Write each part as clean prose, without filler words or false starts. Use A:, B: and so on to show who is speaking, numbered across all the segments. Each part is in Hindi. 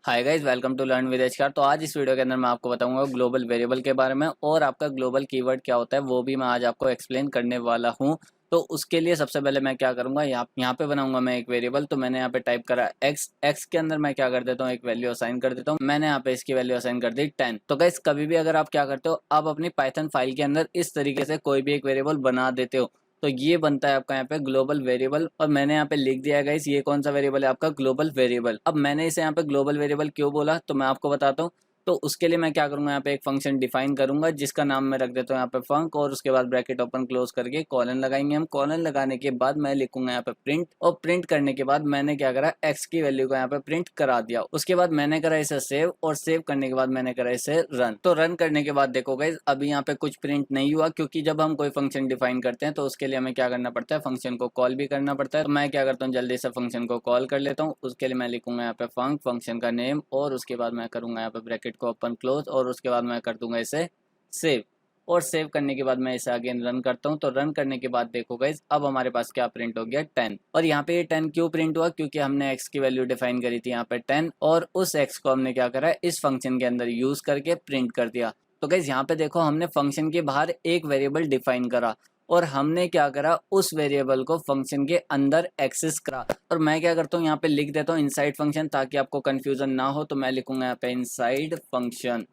A: Hi guys, welcome to learn with HR. तो आज इस वीडियो के अंदर मैं आपको बताऊंगा ग्लोबल वेरिएबल के बारे में और आपका ग्लोबल कीवर्ड क्या होता है वो भी मैं आज आपको एक्सप्लेन करने वाला हूं। तो उसके लिए सबसे पहले मैं क्या करूंगा, यहाँ पे बनाऊंगा मैं एक वेरिएबल। तो मैंने यहाँ पे टाइप करा एक्स के अंदर मैं क्या कर देता हूँ, एक वैल्यू असाइन कर देता हूँ। मैंने यहाँ पे इसकी वैल्यू असाइन कर दी 10। तो गाइस कभी भी अगर आप क्या करते हो, आप अपनी पाइथन फाइल के अंदर इस तरीके से कोई भी एक वेरिएबल बना देते हो तो ये बनता है आपका यहाँ पे ग्लोबल वेरिएबल। और मैंने यहाँ पे लिख दिया है गाइस, ये कौन सा वेरिएबल है, आपका ग्लोबल वेरिएबल। अब मैंने इसे यहाँ पे ग्लोबल वेरिएबल क्यों बोला तो मैं आपको बताता हूँ। तो उसके लिए मैं क्या करूंगा, यहाँ पे एक फंक्शन डिफाइन करूंगा जिसका नाम मैं रख देता हूँ यहाँ पे फंक, और उसके बाद ब्रैकेट ओपन क्लोज करके कॉलन लगाएंगे हम। कॉलन लगाने के बाद मैं लिखूंगा यहाँ पे प्रिंट, और प्रिंट करने के बाद मैंने क्या करा, एक्स की वैल्यू को यहाँ पे प्रिंट करा दिया। उसके बाद मैंने करा इसे सेव, और सेव करने के बाद मैंने करा इसे रन। तो रन करने के बाद देखो गाइस, अभी यहाँ पे कुछ प्रिंट नहीं हुआ, क्योंकि जब हम कोई फंक्शन डिफाइन करते हैं तो उसके लिए हमें क्या करना पड़ता है, फंक्शन को कॉल भी करना पड़ता है। तो मैं क्या करता हूँ, जल्दी से फंक्शन को कॉल कर लेता हूँ। उसके लिए मैं लिखूंगा यहाँ पे फंक्शन का नेम, और उसके बाद मैं करूंगा यहाँ पे ब्रैकेट को ओपन क्लोज, और उसके बाद मैं कर दूंगा इसे सेव। और सेव करने के बाद मैं इसे अगेन रन करता हूँ। तो रन करने के बाद देखो गाइस, अब हमारे पास क्या प्रिंट हो गया, 10। और यहाँ पे ये 10 क्यों प्रिंट हुआ, क्योंकि हमने x की वैल्यू डिफाइन करी थी यहाँ पे 10, और उस x को हमने क्या करा, इस फंक्शन के अंदर यूज करके प्रिंट कर दिया। तो गाइस यहाँ पे देखो, हमने फंक्शन के बाहर एक वेरिएबल डिफाइन करा और हमने क्या करा, उस वेरिएबल को फंक्शन के अंदर एक्सेस करा। और मैं क्या करता हूँ, यहाँ पे लिख देता हूँ इनसाइड फंक्शन, ताकि आपको कंफ्यूजन ना हो। तो मैं लिखूंगा यहाँ पे इनसाइड फंक्शन,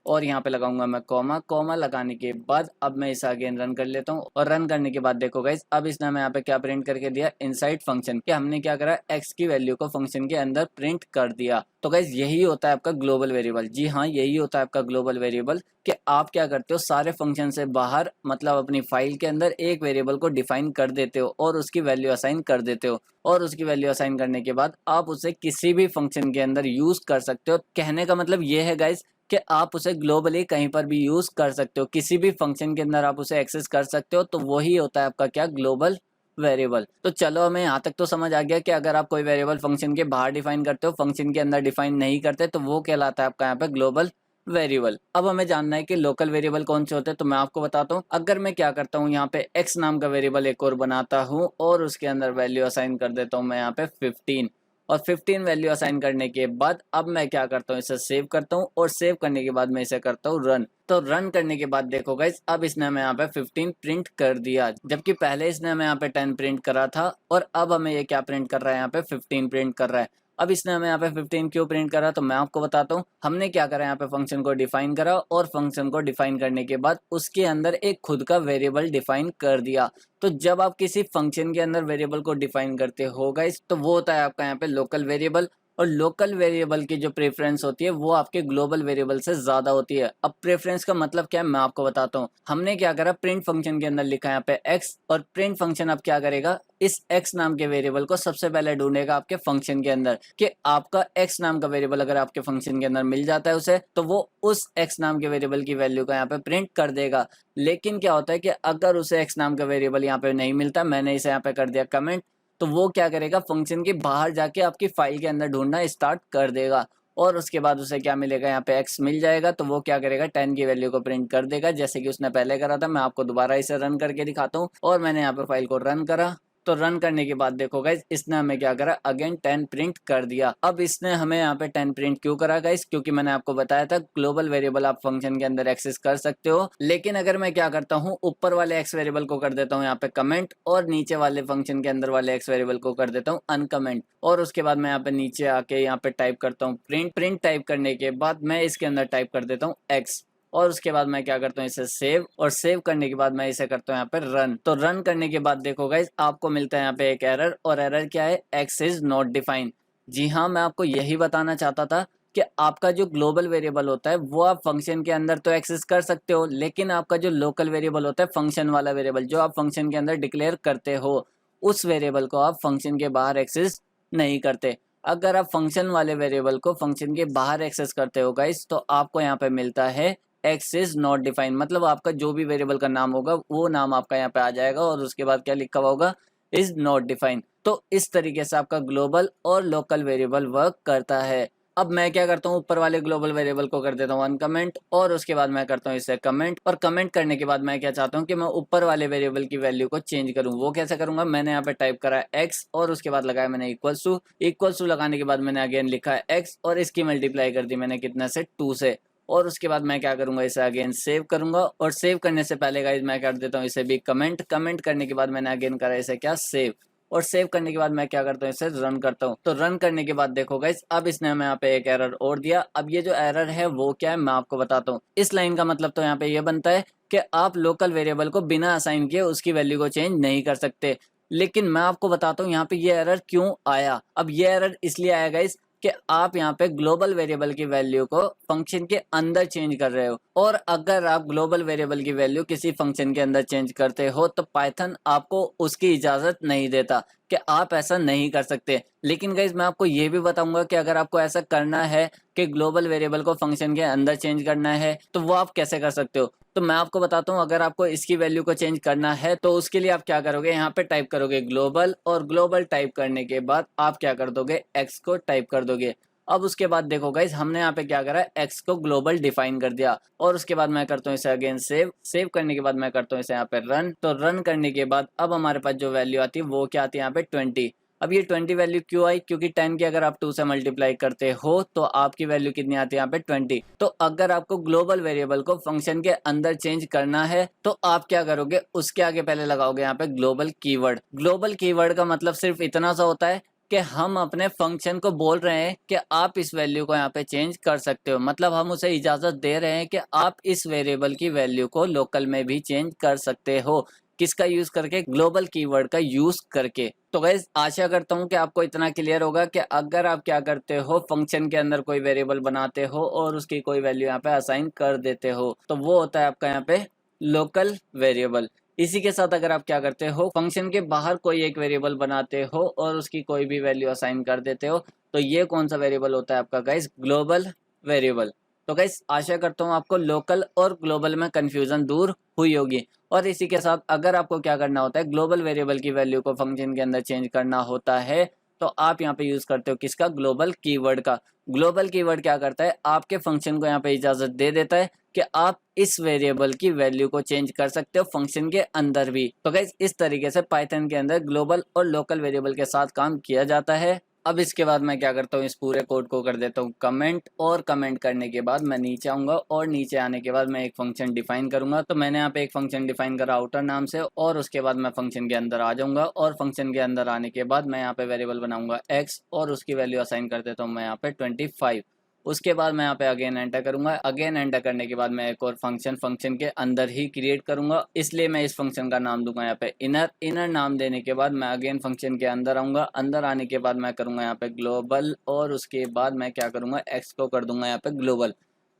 A: और यहाँ पे लगाऊंगा मैं कॉमा। कॉमा लगाने के बाद अब मैं इसे अगेन रन कर लेता हूँ, और रन करने के बाद देखो गाइस, अब इसने हमें यहाँ पे क्या प्रिंट करके दिया, इनसाइड फंक्शन के हमने क्या करा, एक्स की वैल्यू को फंक्शन के अंदर प्रिंट कर दिया। तो गाइस यही होता है आपका ग्लोबल वेरिएबल। जी हाँ, यही होता है आपका ग्लोबल वेरिएबल, कि आप क्या करते हो, सारे फंक्शन से बाहर मतलब अपनी फाइल के अंदर एक वेरिएबल को डिफाइन कर देते हो और उसकी वैल्यू असाइन कर देते हो। और उसकी वैल्यू असाइन करने के बाद आप उसे किसी भी फंक्शन के अंदर यूज कर सकते हो। कहने का मतलब ये है गाइस कि आप उसे ग्लोबली कहीं पर भी यूज कर सकते हो, किसी भी फंक्शन के अंदर आप उसे एक्सेस कर सकते हो। तो वही होता है आपका क्या, ग्लोबल वेरिएबल। तो चलो, हमें यहाँ तक तो समझ आ गया कि अगर आप कोई वेरिएबल फंक्शन के बाहर डिफाइन करते हो, फंक्शन के अंदर डिफाइन नहीं करते, तो वो कहलाता है आपका यहाँ पे ग्लोबल वेरिएबल। अब हमें जानना है कि लोकल वेरिएबल कौन से होते हैं। तो मैं आपको बताता हूँ। अगर मैं क्या करता हूँ, यहाँ पे x नाम का वेरिएबल एक और बनाता हूँ, और उसके अंदर वैल्यू असाइन कर देता हूँ मैं यहाँ पे 15। और 15 वैल्यू असाइन करने के बाद अब मैं क्या करता हूँ, इसे सेव करता हूँ, और सेव करने के बाद मैं इसे करता हूँ रन। तो रन करने के बाद देखो गाइस, अब इसने हमें यहाँ पे 15 प्रिंट कर दिया, जबकि पहले इसने हमें यहाँ पे 10 प्रिंट करा था, और अब हमें ये क्या प्रिंट कर रहा है, यहाँ पे 15 प्रिंट कर रहा है। अब इसने हमें यहाँ पे 15 क्यों प्रिंट करा, तो मैं आपको बताता हूँ। हमने क्या करा, यहाँ पे फंक्शन को डिफाइन करा, और फंक्शन को डिफाइन करने के बाद उसके अंदर एक खुद का वेरिएबल डिफाइन कर दिया। तो जब आप किसी फंक्शन के अंदर वेरिएबल को डिफाइन करते हो गाइस, तो वो होता है आपका यहाँ पे लोकल वेरिएबल। और लोकल वेरिएबल की जो प्रेफरेंस होती है वो आपके ग्लोबल वेरिएबल से ज्यादा होती है। अब प्रेफरेंस का मतलब क्या है, मैं आपको बताता हूँ। हमने क्या करा, प्रिंट फंक्शन के अंदर लिखा है यहाँ पे एक्स, और प्रिंट फंक्शन अब क्या करेगा, इस x नाम के वेरिएबल को सबसे पहले ढूंढेगा आपके फंक्शन के अंदर, कि आपका x नाम का वेरिएबल अगर आपके फंक्शन के अंदर मिल जाता है उसे, तो वो उस x नाम के वेरिएबल की वैल्यू को यहाँ पे प्रिंट कर देगा। लेकिन क्या होता है कि अगर उसे x नाम का वेरिएबल यहाँ पे नहीं मिलता, मैंने इसे यहाँ पे कर दिया कमेंट, तो वो क्या करेगा, फंक्शन के बाहर जाके आपकी फाइल के अंदर ढूंढना स्टार्ट कर देगा। और उसके बाद उसे क्या मिलेगा, यहाँ पे x मिल जाएगा, तो वो क्या करेगा, 10 की वैल्यू को प्रिंट कर देगा, जैसे कि उसने पहले करा था। मैं आपको दोबारा इसे रन करके दिखाता हूँ, और मैंने यहाँ पे फाइल को रन करा। तो रन करने के बाद देखो गाइस, इसने हमें क्या करा, अगेन 10 प्रिंट कर दिया। अब इसने हमें यहाँ पे 10 प्रिंट क्यों करा गाइस, क्योंकि मैंने आपको बताया था ग्लोबल वेरिएबल आप फंक्शन के अंदर एक्सेस कर सकते हो। लेकिन अगर मैं क्या करता हूँ, ऊपर वाले एक्स वेरिएबल को कर देता हूँ यहाँ पे कमेंट, और नीचे वाले फंक्शन के अंदर वाले एक्स वेरिएबल को कर देता हूँ अनकमेंट, और उसके बाद मैं यहाँ पे नीचे आके यहाँ पे टाइप करता हूँ प्रिंट। प्रिंट टाइप करने के बाद मैं इसके अंदर टाइप कर देता हूँ एक्स, और उसके बाद मैं क्या करता हूँ, इसे सेव, और सेव करने के बाद मैं इसे करता हूँ यहाँ पे रन। तो रन करने के बाद देखो गाइस, आपको मिलता है यहाँ पे एक एरर, और एरर क्या है, एक्स इज नॉट डिफाइंड। जी हाँ, मैं आपको यही बताना चाहता था कि आपका जो ग्लोबल वेरिएबल होता है वो आप फंक्शन के अंदर तो एक्सेस कर सकते हो, लेकिन आपका जो लोकल वेरिएबल होता है, फंक्शन वाला वेरिएबल जो आप फंक्शन के अंदर डिक्लेयर करते हो, उस वेरिएबल को आप फंक्शन के बाहर एक्सेस नहीं करते। अगर आप फंक्शन वाले वेरिएबल को फंक्शन के बाहर एक्सेस करते हो गाइस, तो आपको यहाँ पे मिलता है एक्स इज नॉट डिफाइंड। मतलब आपका जो भी वेरिएबल का नाम होगा वो नाम आपका यहाँ पे आ जाएगा, और उसके बाद क्या लिखा हुआ होगा, इज नॉट डिफाइंड। तो इस तरीके से आपका ग्लोबल और लोकल वेरिएबल वर्क करता है। अब मैं क्या करता हूँ, ऊपर वाले ग्लोबल वेरिएबल को कर देता हूँ अनकमेंट, और उसके बाद मैं करता हूँ इसे कमेंट। और कमेंट करने के बाद मैं क्या चाहता हूँ कि मैं ऊपर वाले वेरिएबल की वैल्यू को चेंज करूँ। वो कैसे करूंगा, मैंने यहाँ पे टाइप करा एक्स और उसके बाद लगाया मैंने इक्वल्स टू लगाने के बाद मैंने अगेन लिखा है एक्स और इसकी मल्टीप्लाई कर दी मैंने कितने से, 2 से। और उसके बाद मैं क्या करूंगा, इसे अगेन सेव करूंगा। और सेव करने से पहले गाइस मैं कर देता हूँ इसे भी कमेंट करने के बाद मैंने अगेन करा इसे क्या, सेव। और सेव करने के बाद मैं क्या करता हूँ, इसे रन करता हूँ। तो रन करने के बाद देखो गाइस, अब इसने हमें यहाँ पे एक एरर और दिया। अब ये जो एरर है वो क्या है, मैं आपको बताता हूँ। इस लाइन का मतलब तो यहाँ पे ये बनता है कि आप लोकल वेरिएबल को बिना असाइन किए उसकी वैल्यू को चेंज नहीं कर सकते। लेकिन मैं आपको बताता हूँ यहाँ पे ये एरर क्यों आया। अब ये एरर इसलिए आया गाइस कि आप यहाँ पे ग्लोबल वेरिएबल की वैल्यू को फंक्शन के अंदर चेंज कर रहे हो, और अगर आप ग्लोबल वेरिएबल की वैल्यू किसी फंक्शन के अंदर चेंज करते हो तो पाइथन आपको उसकी इजाजत नहीं देता कि आप ऐसा नहीं कर सकते। लेकिन गाइस मैं आपको ये भी बताऊंगा कि अगर आपको ऐसा करना है कि ग्लोबल वेरिएबल को फंक्शन के अंदर चेंज करना है तो वो आप कैसे कर सकते हो। तो मैं आपको बताता हूँ, अगर आपको इसकी वैल्यू को चेंज करना है तो उसके लिए आप क्या करोगे, यहाँ पे टाइप करोगे ग्लोबल, और ग्लोबल टाइप करने के बाद आप क्या कर दोगे, एक्स को टाइप कर दोगे। अब उसके बाद देखो गाइस, हमने यहाँ पे क्या करा है, एक्स को ग्लोबल डिफाइन कर दिया। और उसके बाद मैं करता हूँ इसे अगेन सेव करने के बाद मैं करता हूँ इसे यहाँ पे रन। तो रन करने के बाद अब हमारे पास जो वैल्यू आती है वो क्या आती है, यहाँ पे 20। अब ये 20 वैल्यू क्यों आई, क्योंकि 10 की अगर आप 2 से मल्टीप्लाई करते हो तो आपकी वैल्यू कितनी आती है, यहाँ पे 20। तो अगर आपको ग्लोबल वेरिएबल को फंक्शन के अंदर चेंज करना है तो आप क्या करोगे, उसके आगे पहले लगाओगे यहाँ पे ग्लोबल कीवर्ड। ग्लोबल कीवर्ड का मतलब सिर्फ इतना सा होता है कि हम अपने फंक्शन को बोल रहे हैं कि आप इस वैल्यू को यहाँ पे चेंज कर सकते हो। मतलब हम उसे इजाजत दे रहे हैं कि आप इस वेरिएबल की वैल्यू को लोकल में भी चेंज कर सकते हो। किसका यूज करके, ग्लोबल कीवर्ड का यूज करके। तो गाइस आशा करता हूँ कि आपको इतना क्लियर होगा कि अगर आप क्या करते हो, फंक्शन के अंदर कोई वेरिएबल बनाते हो और उसकी कोई वैल्यू यहाँ पे असाइन कर देते हो तो वो होता है आपका यहाँ पे लोकल वेरिएबल। इसी के साथ अगर आप क्या करते हो, फंक्शन के बाहर कोई एक वेरिएबल बनाते हो और उसकी कोई भी वैल्यू असाइन कर देते हो तो ये कौन सा वेरिएबल होता है आपका गाइस, ग्लोबल वेरिएबल। तो गाइस आशा करता हूँ आपको लोकल और ग्लोबल में कंफ्यूजन दूर हुई होगी। और इसी के साथ अगर आपको क्या करना होता है, ग्लोबल वेरिएबल की वैल्यू को फंक्शन के अंदर चेंज करना होता है तो आप यहाँ पे यूज करते हो किसका, ग्लोबल कीवर्ड का। ग्लोबल कीवर्ड क्या करता है, आपके फंक्शन को यहाँ पे इजाजत दे देता है कि आप इस वेरिएबल की वैल्यू को चेंज कर सकते हो फंक्शन के अंदर भी। तो गाइस इस तरीके से पाइथन के अंदर ग्लोबल और लोकल वेरिएबल के साथ काम किया जाता है। अब इसके बाद मैं क्या करता हूँ, इस पूरे कोड को कर देता हूँ कमेंट, और कमेंट करने के बाद मैं नीचे आऊंगा और नीचे आने के बाद मैं एक फंक्शन डिफाइन करूंगा। तो मैंने यहाँ पे एक फंक्शन डिफाइन करा आउटर नाम से, और उसके बाद मैं फंक्शन के अंदर आ जाऊंगा। और फंक्शन के अंदर आने के बाद मैं यहाँ पे वेरिएबल बनाऊंगा एक्स और उसकी वैल्यू असाइन कर देता हूँ मैं यहाँ पे 25। उसके बाद मैं यहाँ पे अगेन एंटर करूंगा। अगेन एंटर करने के बाद मैं एक और फंक्शन के अंदर ही क्रिएट करूंगा, इसलिए मैं इस फंक्शन का नाम दूंगा यहाँ पे इनर नाम देने के बाद मैं अगेन फंक्शन के अंदर आऊंगा। अंदर आने के बाद मैं करूंगा यहाँ पे ग्लोबल, और उसके बाद मैं क्या करूंगा, एक्स को कर दूंगा यहाँ पे ग्लोबल।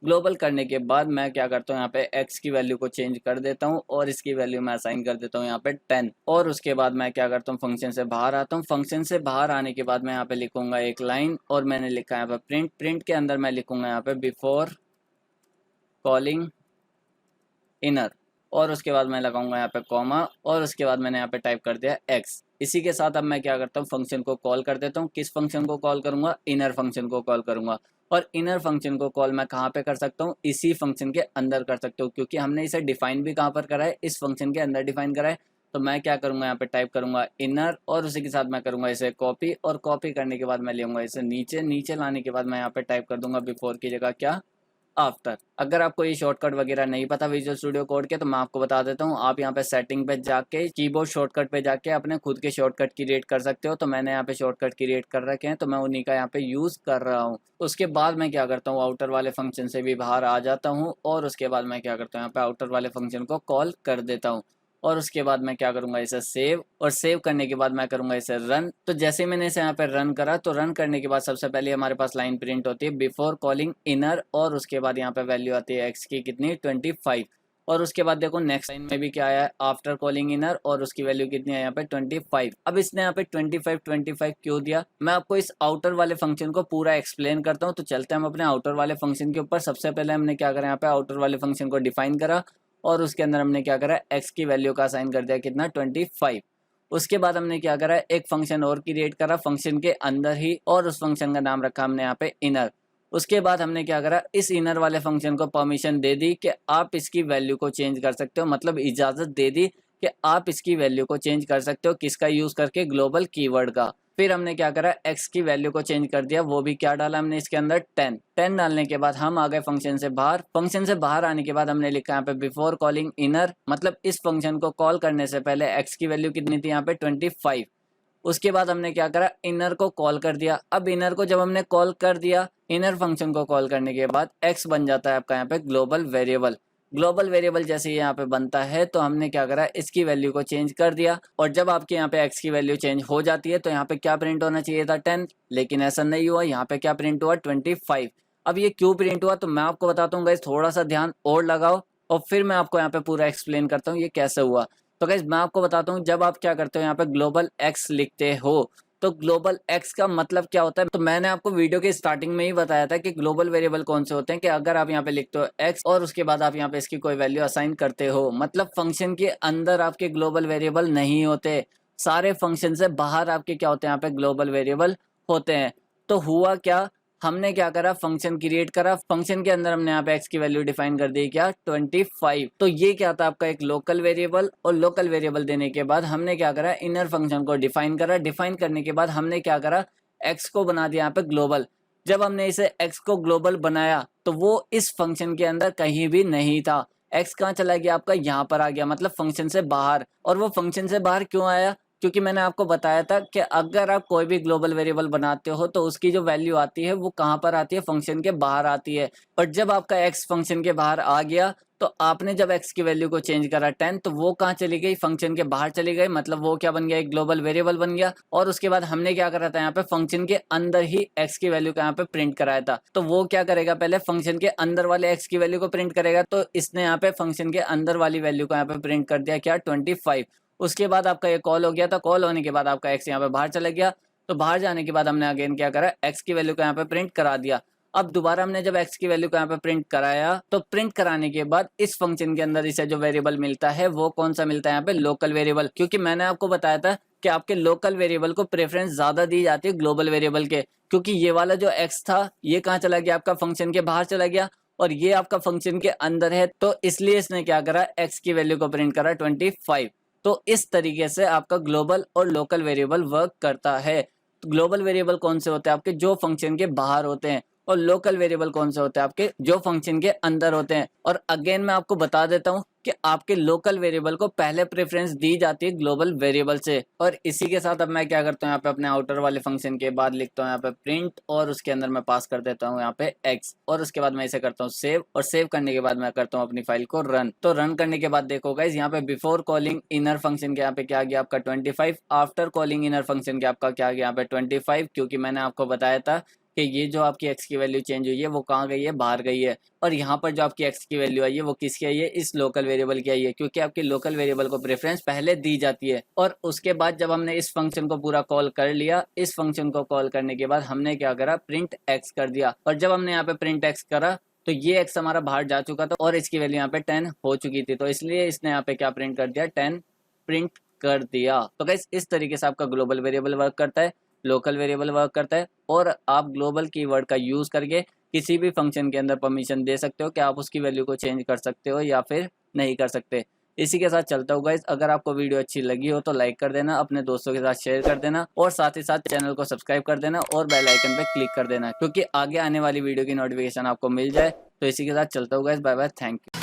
A: ग्लोबल करने के बाद मैं क्या करता हूँ, यहाँ पे एक्स की वैल्यू को चेंज कर देता हूँ और इसकी वैल्यू मैं असाइन कर देता हूँ यहाँ पे 10। और उसके बाद मैं क्या करता हूँ, फंक्शन से बाहर आता हूँ। फंक्शन से बाहर आने के बाद मैं यहाँ पे लिखूंगा एक लाइन, और मैंने लिखा है यहाँ पे प्रिंट के अंदर मैं लिखूंगा यहाँ पे बिफोर कॉलिंग इनर, और उसके बाद मैं लगाऊंगा यहाँ पे कॉमा, और उसके बाद मैंने यहाँ पे टाइप कर दिया एक्स। इसी के साथ अब मैं क्या करता हूँ, फंक्शन को कॉल कर देता हूँ। किस फंक्शन को कॉल करूंगा, इनर फंक्शन को कॉल करूंगा। और इनर फंक्शन को कॉल मैं कहाँ पे कर सकता हूँ, इसी फंक्शन के अंदर कर सकता हूँ, क्योंकि हमने इसे डिफाइन भी कहाँ पर करा है, इस फंक्शन के अंदर डिफाइन करा है। तो मैं क्या करूंगा, यहाँ पे टाइप करूंगा इनर, और उसी के साथ मैं करूंगा इसे कॉपी, और कॉपी करने के बाद मैं लूंगा इसे नीचे लाने के बाद मैं यहाँ पे टाइप कर दूंगा बिफोर की जगह क्या, आफ्टर। अगर आपको ये शॉर्टकट वगैरह नहीं पता विजुअल स्टूडियो कोड के तो मैं आपको बता देता हूँ। आप यहाँ पे सेटिंग पे जाके कीबोर्ड शॉर्टकट पे जाके अपने खुद के शॉर्टकट क्रिएट कर सकते हो। तो मैंने यहाँ पे शॉर्टकट क्रिएट कर रखे हैं तो मैं उन्हीं का यहाँ पे यूज कर रहा हूँ। उसके बाद मैं क्या करता हूँ, आउटर वाले फंक्शन से भी बाहर आ जाता हूँ, और उसके बाद मैं क्या करता हूँ, यहाँ पे आउटर वाले फंक्शन को कॉल कर देता हूँ। और उसके बाद मैं क्या करूंगा, इसे सेव, और सेव करने के बाद मैं करूंगा इसे रन। तो जैसे मैंने इसे यहाँ पे रन करा तो रन करने के बाद सबसे पहले हमारे पास लाइन प्रिंट होती है बिफोर कॉलिंग इनर, और उसके बाद यहाँ पे वैल्यू आती है एक्स की कितनी, 25। और उसके बाद देखो नेक्स्ट लाइन में भी क्या आया है, आफ्टर कॉलिंग इनर, और उसकी वैल्यू कितनी है यहाँ पे 25। अब इसने यहाँ पे 25 क्यों दिया, मैं आपको इस आउटर वाले फंक्शन को पूरा एक्सप्लेन करता हूँ। तो चलते हैं हम अपने आउटर वाले फंक्शन के ऊपर। सबसे पहले हमने क्या करा, यहाँ पे आउटर वाले फंक्शन को डिफाइन करा, और उसके अंदर हमने क्या करा, एक्स की वैल्यू का असाइन कर दिया कितना, 25। उसके बाद हमने क्या करा, एक फंक्शन और क्रिएट करा फंक्शन के अंदर ही, और उस फंक्शन का नाम रखा हमने यहाँ पे इनर। उसके बाद हमने क्या करा, इस इनर वाले फंक्शन को परमिशन दे दी कि आप इसकी वैल्यू को चेंज कर सकते हो, मतलब इजाजत दे दी कि आप इसकी वैल्यू को चेंज कर सकते हो। किसका यूज करके, ग्लोबल कीवर्ड का। फिर हमने क्या करा, x की वैल्यू को चेंज कर दिया, वो भी क्या डाला हमने इसके अंदर 10 डालने के बाद हम आ गए फंक्शन से बाहर। फंक्शन से बाहर आने के बाद हमने लिखा यहाँ पे बिफोर कॉलिंग इनर, मतलब इस फंक्शन को कॉल करने से पहले x की वैल्यू कितनी थी यहाँ पे 25। उसके बाद हमने क्या करा, इनर को कॉल कर दिया। अब इनर को जब हमने कॉल कर दिया, इनर फंक्शन को कॉल करने के बाद x बन जाता है आपका यहाँ पे ग्लोबल वेरिएबल। ग्लोबल वेरिएबल जैसे यहाँ पे बनता है तो हमने क्या करा, इसकी वैल्यू को चेंज कर दिया। और जब आपके यहाँ पे x की वैल्यू चेंज हो जाती है तो यहाँ पे क्या प्रिंट होना चाहिए था 10, लेकिन ऐसा नहीं हुआ, यहाँ पे क्या प्रिंट हुआ 25। अब ये क्यों प्रिंट हुआ तो मैं आपको बताता हूँ गाइस, थोड़ा सा ध्यान और लगाओ और फिर मैं आपको यहाँ पे पूरा एक्सप्लेन करता हूँ ये कैसे हुआ। तो गाइस मैं आपको बताता हूँ, जब आप क्या करते हो यहाँ पे ग्लोबल x लिखते हो तो ग्लोबल x का मतलब क्या होता है। तो मैंने आपको वीडियो के स्टार्टिंग में ही बताया था कि ग्लोबल वेरिएबल कौन से होते हैं, कि अगर आप यहाँ पे लिखते हो x और उसके बाद आप यहाँ पे इसकी कोई वैल्यू असाइन करते हो, मतलब फंक्शन के अंदर आपके ग्लोबल वेरिएबल नहीं होते, सारे फंक्शन से बाहर आपके क्या होते हैं यहाँ पे ग्लोबल वेरिएबल होते हैं। तो हुआ क्या, हमने क्या करा, फंक्शन क्रिएट करा, फंक्शन के अंदर हमने यहाँ पे x की वैल्यू डिफाइन कर दी क्या 25। तो ये क्या था आपका एक लोकल वेरिएबल, और लोकल वेरिएबल देने के बाद हमने क्या करा, इनर फंक्शन को डिफाइन करा। डिफाइन करने के बाद हमने क्या करा, x को बना दिया यहाँ पे ग्लोबल। जब हमने इसे x को ग्लोबल बनाया तो वो इस फंक्शन के अंदर कहीं भी नहीं था, x कहाँ चला गया आपका, यहाँ पर आ गया, मतलब फंक्शन से बाहर। और वो फंक्शन से बाहर क्यों आया, क्योंकि मैंने आपको बताया था कि अगर आप कोई भी ग्लोबल वेरिएबल बनाते हो तो उसकी जो वैल्यू आती है वो कहाँ पर आती है, फंक्शन के बाहर आती है। और जब आपका x फंक्शन के बाहर आ गया तो आपने जब x की वैल्यू को चेंज करा 10, तो वो कहाँ चली गई, फंक्शन के बाहर चली गई, मतलब वो क्या बन गया, एक ग्लोबल वेरिएबल बन गया। और उसके बाद हमने क्या करा था, यहाँ पे फंक्शन के अंदर ही x की वैल्यू का यहाँ पे प्रिंट कराया था। तो वो क्या करेगा, पहले फंक्शन के अंदर वाले x की वैल्यू को प्रिंट करेगा, तो इसने यहाँ पे फंक्शन के अंदर वाली वैल्यू को यहाँ पे प्रिंट कर दिया क्या 25। उसके बाद आपका ये कॉल हो गया था, कॉल होने के बाद आपका x यहाँ पे बाहर चला गया। तो बाहर जाने के बाद हमने अगेन क्या करा, x की वैल्यू को यहाँ पे प्रिंट करा दिया। अब दोबारा हमने जब x की वैल्यू को यहाँ पे प्रिंट कराया तो प्रिंट कराने के बाद इस फंक्शन के अंदर इसे जो वेरिएबल मिलता है वो कौन सा मिलता है, यहाँ पे लोकल वेरिएबल। क्योंकि मैंने आपको बताया था कि आपके लोकल वेरिएबल को प्रेफरेंस ज्यादा दी जाती है ग्लोबल वेरिएबल के, क्योंकि ये वाला जो x था ये कहाँ चला गया, आपका फंक्शन के बाहर चला गया, और ये आपका फंक्शन के अंदर है, तो इसलिए इसने क्या करा, x की वैल्यू को प्रिंट करा 25। तो इस तरीके से आपका ग्लोबल और लोकल वेरिएबल वर्क करता है। तो ग्लोबल वेरिएबल कौन से होते हैं आपके, जो फंक्शन के बाहर होते हैं, और लोकल वेरिएबल कौन से होते हैं आपके, जो फंक्शन के अंदर होते हैं। और अगेन मैं आपको बता देता हूं कि आपके लोकल वेरिएबल को पहले प्रेफरेंस दी जाती है ग्लोबल वेरिएबल से। और इसी के साथ अब मैं क्या करता हूँ, यहाँ पे अपने आउटर वाले फंक्शन के बाद लिखता हूँ यहाँ पे प्रिंट, और उसके अंदर मैं पास कर देता हूँ यहाँ पे x, और उसके बाद मैं इसे करता हूँ सेव, और सेव करने के बाद मैं करता हूँ अपनी फाइल को रन। तो रन करने के बाद देखो गाइस, यहाँ पे बिफोर कॉलिंग इनर फंक्शन के यहाँ पे क्या गया आपका 25, आफ्टर कॉलिंग इनर फंक्शन के आपका क्या गया यहाँ पे 25, क्योंकि मैंने आपको बताया था कि ये जो आपकी x की वैल्यू चेंज हुई है वो कहाँ गई है, बाहर गई है। और यहाँ पर जो आपकी x की वैल्यू आई है वो किसकी आई है, इस लोकल वेरिएबल की आई है, क्योंकि आपकी लोकल वेरिएबल को प्रेफरेंस पहले दी जाती है। और उसके बाद जब हमने इस फंक्शन को पूरा कॉल कर लिया, इस फंक्शन को कॉल करने के बाद हमने क्या करा, प्रिंट x कर दिया। और जब हमने यहाँ पे प्रिंट x करा तो ये x हमारा बाहर जा चुका था और इसकी वैल्यू यहाँ पे 10 हो चुकी थी, तो इसलिए इसने यहाँ पे क्या प्रिंट कर दिया, 10 प्रिंट कर दिया। तो गाइस इस तरीके से आपका ग्लोबल वेरिएबल वर्क करता है, लोकल वेरिएबल वर्क करता है, और आप ग्लोबल कीवर्ड का यूज करके किसी भी फंक्शन के अंदर परमिशन दे सकते हो कि आप उसकी वैल्यू को चेंज कर सकते हो या फिर नहीं कर सकते। इसी के साथ चलता हूँ गाइस, अगर आपको वीडियो अच्छी लगी हो तो लाइक कर देना, अपने दोस्तों के साथ शेयर कर देना, और साथ ही साथ चैनल को सब्सक्राइब कर देना और बेल आइकन पे क्लिक कर देना, क्योंकि आगे आने वाली वीडियो की नोटिफिकेशन आपको मिल जाए। तो इसी के साथ चलता हूँ guys, bye bye, thank you.